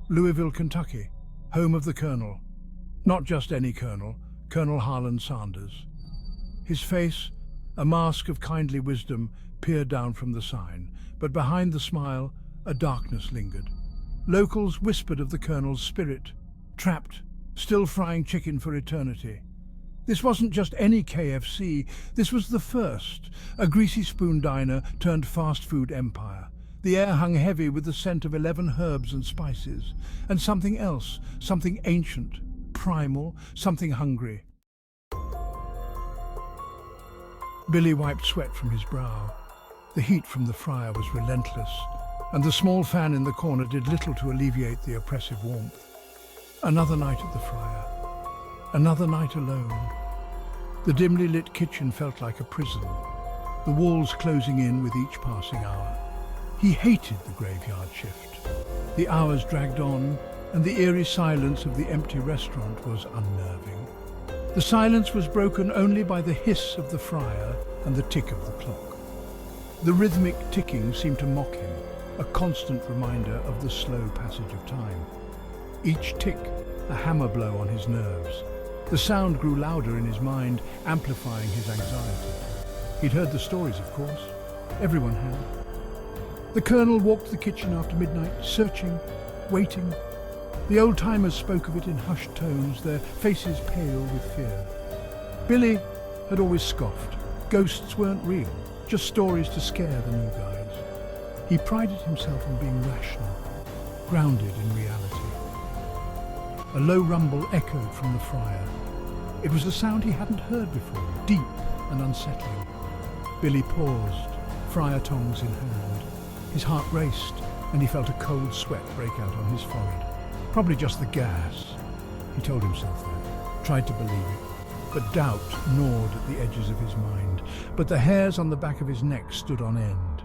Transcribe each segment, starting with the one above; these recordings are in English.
Louisville, Kentucky, home of the Colonel. Not just any Colonel, Colonel Harlan Sanders. His face, a mask of kindly wisdom, peered down from the sign, but behind the smile, a darkness lingered. Locals whispered of the Colonel's spirit, trapped, still frying chicken for eternity. This wasn't just any KFC, this was the first, a greasy spoon diner turned fast food empire. The air hung heavy with the scent of 11 herbs and spices, and something else, something ancient, primal, something hungry. Billy wiped sweat from his brow. The heat from the fryer was relentless, and the small fan in the corner did little to alleviate the oppressive warmth. Another night at the fryer. Another night alone. The dimly lit kitchen felt like a prison, the walls closing in with each passing hour. He hated the graveyard shift. The hours dragged on, and the eerie silence of the empty restaurant was unnerving. The silence was broken only by the hiss of the fryer and the tick of the clock. The rhythmic ticking seemed to mock him, a constant reminder of the slow passage of time. Each tick, a hammer blow on his nerves. The sound grew louder in his mind, amplifying his anxiety. He'd heard the stories, of course. Everyone had. The Colonel walked the kitchen after midnight, searching, waiting. The old-timers spoke of it in hushed tones, their faces pale with fear. Billy had always scoffed. Ghosts weren't real, just stories to scare the new guys. He prided himself on being rational, grounded in reality. A low rumble echoed from the fryer. It was a sound he hadn't heard before, deep and unsettling. Billy paused, fryer tongs in hand. His heart raced, and he felt a cold sweat break out on his forehead. Probably just the gas. He told himself that, tried to believe it. But doubt gnawed at the edges of his mind. But the hairs on the back of his neck stood on end.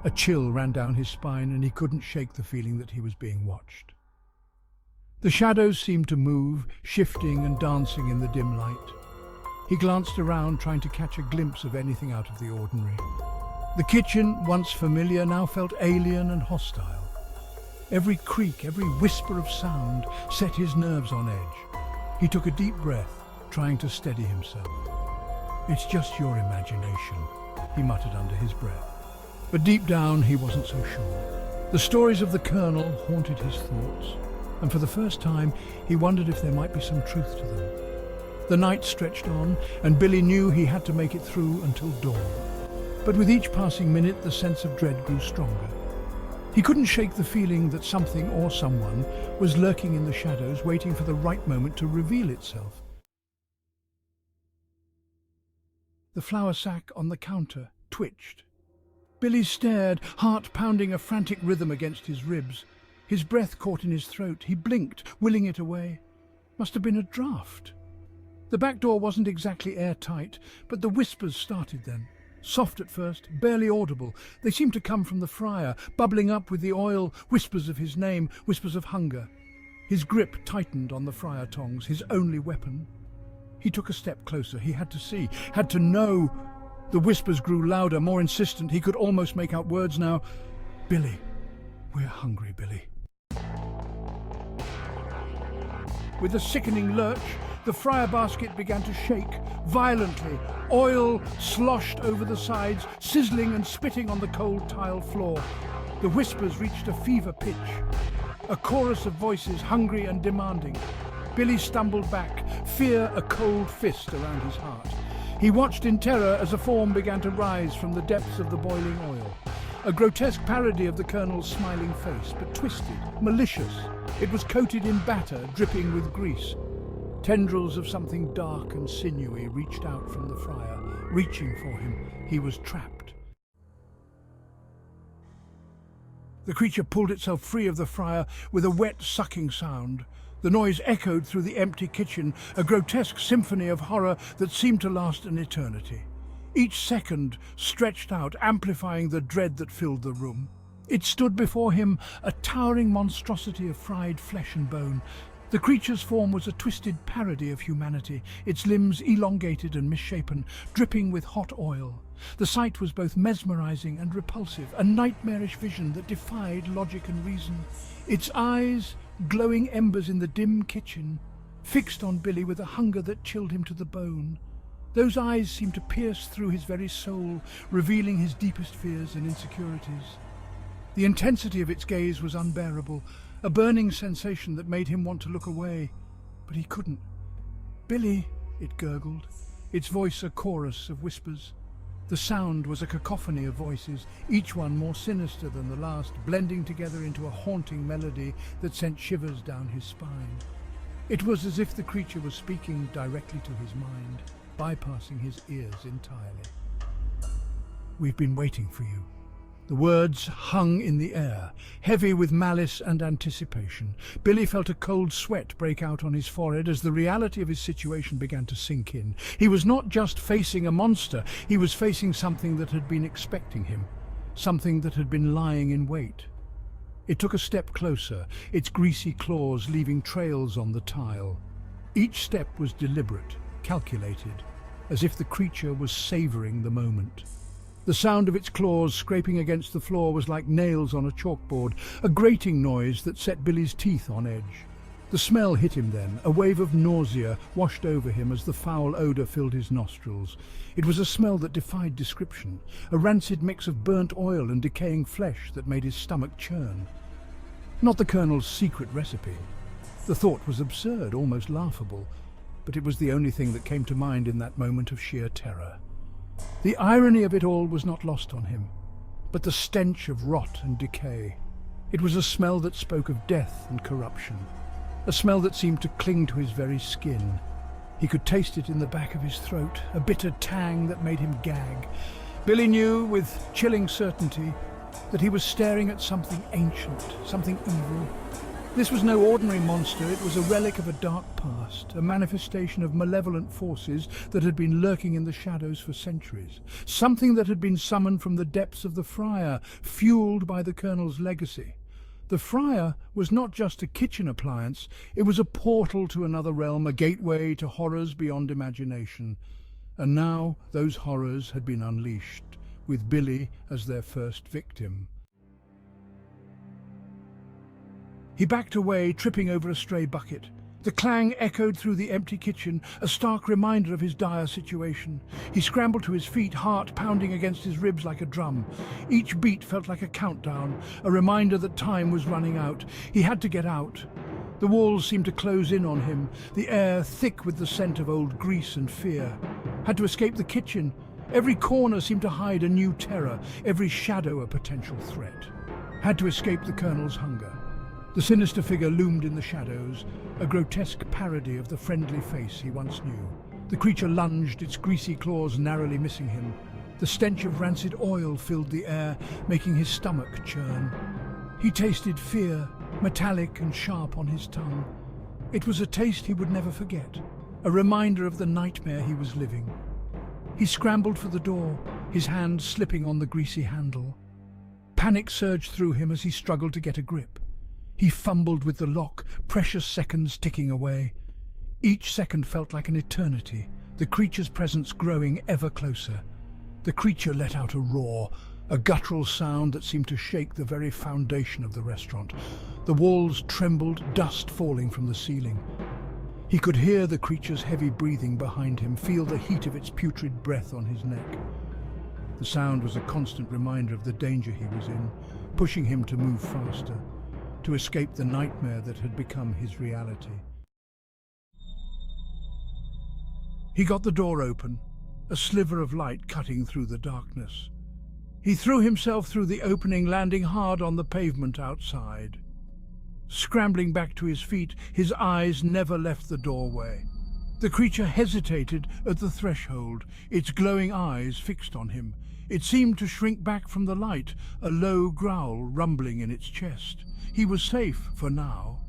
A chill ran down his spine, and he couldn't shake the feeling that he was being watched. The shadows seemed to move, shifting and dancing in the dim light. He glanced around, trying to catch a glimpse of anything out of the ordinary. The kitchen, once familiar, now felt alien and hostile. Every creak, every whisper of sound set his nerves on edge. He took a deep breath, trying to steady himself. "It's just your imagination," he muttered under his breath. But deep down, he wasn't so sure. The stories of the Colonel haunted his thoughts, and for the first time, he wondered if there might be some truth to them. The night stretched on, and Billy knew he had to make it through until dawn. But with each passing minute, the sense of dread grew stronger. He couldn't shake the feeling that something or someone was lurking in the shadows, waiting for the right moment to reveal itself. The flour sack on the counter twitched. Billy stared, heart pounding a frantic rhythm against his ribs. His breath caught in his throat. He blinked, willing it away. Must have been a draft. The back door wasn't exactly airtight, but the whispers started then. Soft at first, barely audible. They seemed to come from the fryer, bubbling up with the oil, whispers of his name, whispers of hunger. His grip tightened on the fryer tongs, his only weapon. He took a step closer. He had to see, had to know. The whispers grew louder, more insistent. He could almost make out words now. "Billy, we're hungry, Billy." With a sickening lurch, the fryer basket began to shake violently. Oil sloshed over the sides, sizzling and spitting on the cold tile floor. The whispers reached a fever pitch. A chorus of voices, hungry and demanding. Billy stumbled back, fear a cold fist around his heart. He watched in terror as a form began to rise from the depths of the boiling oil. A grotesque parody of the Colonel's smiling face, but twisted, malicious. It was coated in batter, dripping with grease. Tendrils of something dark and sinewy reached out from the fryer, reaching for him. He was trapped. The creature pulled itself free of the fryer with a wet, sucking sound. The noise echoed through the empty kitchen, a grotesque symphony of horror that seemed to last an eternity. Each second stretched out, amplifying the dread that filled the room. It stood before him, a towering monstrosity of fried flesh and bone. The creature's form was a twisted parody of humanity, its limbs elongated and misshapen, dripping with hot oil. The sight was both mesmerizing and repulsive, a nightmarish vision that defied logic and reason. Its eyes, glowing embers in the dim kitchen, fixed on Billy with a hunger that chilled him to the bone. Those eyes seemed to pierce through his very soul, revealing his deepest fears and insecurities. The intensity of its gaze was unbearable, a burning sensation that made him want to look away, but he couldn't. "Billy," it gurgled, its voice a chorus of whispers. The sound was a cacophony of voices, each one more sinister than the last, blending together into a haunting melody that sent shivers down his spine. It was as if the creature was speaking directly to his mind, bypassing his ears entirely. "We've been waiting for you." The words hung in the air, heavy with malice and anticipation. Billy felt a cold sweat break out on his forehead as the reality of his situation began to sink in. He was not just facing a monster, he was facing something that had been expecting him, something that had been lying in wait. It took a step closer, its greasy claws leaving trails on the tile. Each step was deliberate, calculated, as if the creature was savouring the moment. The sound of its claws scraping against the floor was like nails on a chalkboard, a grating noise that set Billy's teeth on edge. The smell hit him then, a wave of nausea washed over him as the foul odour filled his nostrils. It was a smell that defied description, a rancid mix of burnt oil and decaying flesh that made his stomach churn. Not the Colonel's secret recipe. The thought was absurd, almost laughable, but it was the only thing that came to mind in that moment of sheer terror. The irony of it all was not lost on him, but the stench of rot and decay. It was a smell that spoke of death and corruption, a smell that seemed to cling to his very skin. He could taste it in the back of his throat, a bitter tang that made him gag. Billy knew with chilling certainty that he was staring at something ancient, something evil. This was no ordinary monster, it was a relic of a dark past, a manifestation of malevolent forces that had been lurking in the shadows for centuries. Something that had been summoned from the depths of the Friar, fueled by the Colonel's legacy. The Friar was not just a kitchen appliance, it was a portal to another realm, a gateway to horrors beyond imagination. And now those horrors had been unleashed, with Billy as their first victim. He backed away, tripping over a stray bucket. The clang echoed through the empty kitchen, a stark reminder of his dire situation. He scrambled to his feet, heart pounding against his ribs like a drum. Each beat felt like a countdown, a reminder that time was running out. He had to get out. The walls seemed to close in on him, the air thick with the scent of old grease and fear. Had to escape the kitchen. Every corner seemed to hide a new terror, every shadow a potential threat. Had to escape the Colonel's hunger. The sinister figure loomed in the shadows, a grotesque parody of the friendly face he once knew. The creature lunged, its greasy claws narrowly missing him. The stench of rancid oil filled the air, making his stomach churn. He tasted fear, metallic and sharp on his tongue. It was a taste he would never forget, a reminder of the nightmare he was living. He scrambled for the door, his hand slipping on the greasy handle. Panic surged through him as he struggled to get a grip. He fumbled with the lock, precious seconds ticking away. Each second felt like an eternity, the creature's presence growing ever closer. The creature let out a roar, a guttural sound that seemed to shake the very foundation of the restaurant. The walls trembled, dust falling from the ceiling. He could hear the creature's heavy breathing behind him, feel the heat of its putrid breath on his neck. The sound was a constant reminder of the danger he was in, pushing him to move faster, to escape the nightmare that had become his reality. He got the door open, a sliver of light cutting through the darkness. He threw himself through the opening, landing hard on the pavement outside. Scrambling back to his feet, his eyes never left the doorway. The creature hesitated at the threshold, its glowing eyes fixed on him. It seemed to shrink back from the light, a low growl rumbling in its chest. He was safe for now,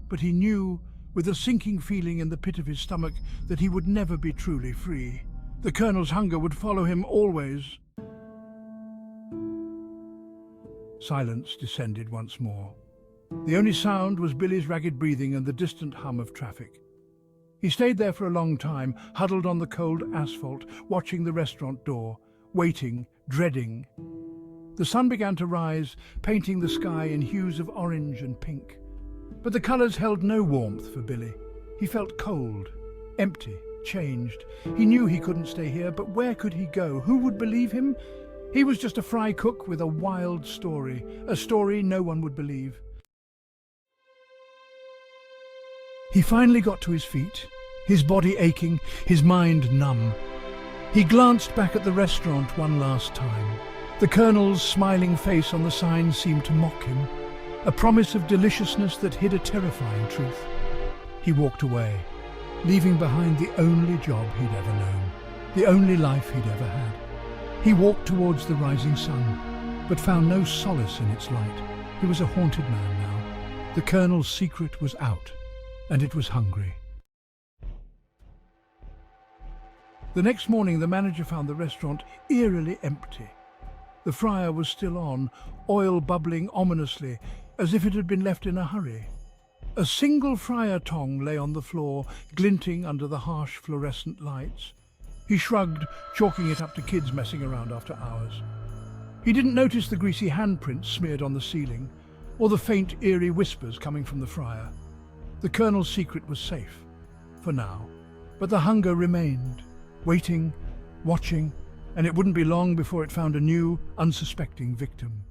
but he knew, with a sinking feeling in the pit of his stomach, that he would never be truly free. The Colonel's hunger would follow him always. Silence descended once more. The only sound was Billy's ragged breathing and the distant hum of traffic. He stayed there for a long time, huddled on the cold asphalt, watching the restaurant door, waiting, dreading. The sun began to rise, painting the sky in hues of orange and pink. But the colours held no warmth for Billy. He felt cold, empty, changed. He knew he couldn't stay here, but where could he go? Who would believe him? He was just a fry cook with a wild story, a story no one would believe. He finally got to his feet, his body aching, his mind numb. He glanced back at the restaurant one last time. The Colonel's smiling face on the sign seemed to mock him, a promise of deliciousness that hid a terrifying truth. He walked away, leaving behind the only job he'd ever known, the only life he'd ever had. He walked towards the rising sun, but found no solace in its light. He was a haunted man now. The Colonel's secret was out, and it was hungry. The next morning, the manager found the restaurant eerily empty. The fryer was still on, oil bubbling ominously, as if it had been left in a hurry. A single fryer tong lay on the floor, glinting under the harsh fluorescent lights. He shrugged, chalking it up to kids messing around after hours. He didn't notice the greasy handprints smeared on the ceiling, or the faint, eerie whispers coming from the fryer. The Colonel's secret was safe, for now, but the hunger remained, waiting, watching, and it wouldn't be long before it found a new, unsuspecting victim.